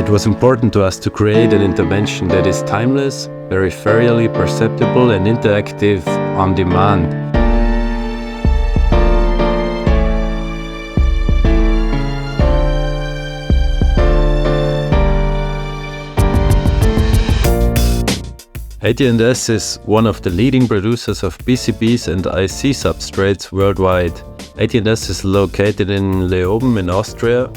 It was important to us to create an intervention that is timeless, peripherally perceptible and interactive on demand. AT&S is one of the leading producers of PCBs and IC substrates worldwide. AT&S is located in Leoben in Austria,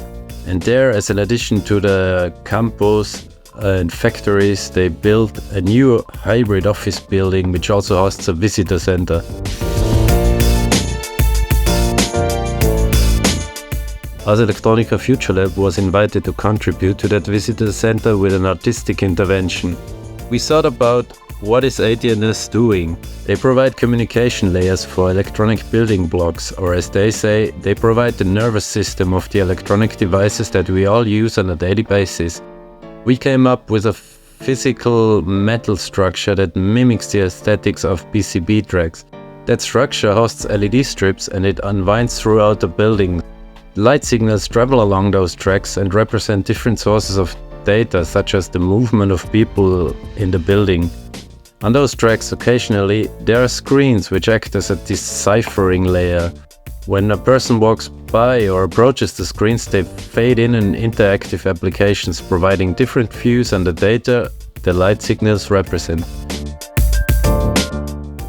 and there, as an addition to the campus and factories, they built a new hybrid office building which also hosts a visitor center. Ars Electronica Futurelab was invited to contribute to that visitor center with an artistic intervention. We thought about what is AT&S doing. They provide communication layers for electronic building blocks, or as they say, they provide the nervous system of the electronic devices that we all use on a daily basis. We came up with a physical metal structure that mimics the aesthetics of PCB tracks. That structure hosts LED strips and it unwinds throughout the building. Light signals travel along those tracks and represent different sources of data, such as the movement of people in the building. On those tracks, occasionally, there are screens which act as a deciphering layer. When a person walks by or approaches the screens, they fade in interactive applications, providing different views on the data the light signals represent.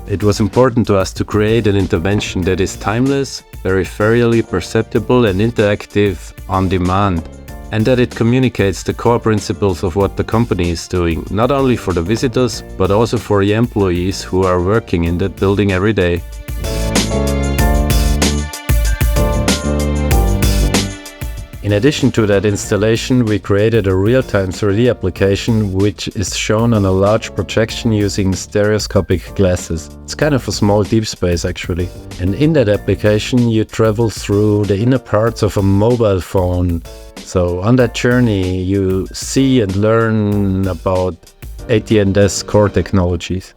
It was important to us to create an intervention that is timeless, peripherally perceptible and interactive on demand, and that it communicates the core principles of what the company is doing, not only for the visitors, but also for the employees who are working in that building every day. In addition to that installation, we created a real-time 3D application which is shown on a large projection using stereoscopic glasses. It's kind of a small deep space actually. And in that application you travel through the inner parts of a mobile phone. So on that journey you see and learn about AT&S core technologies.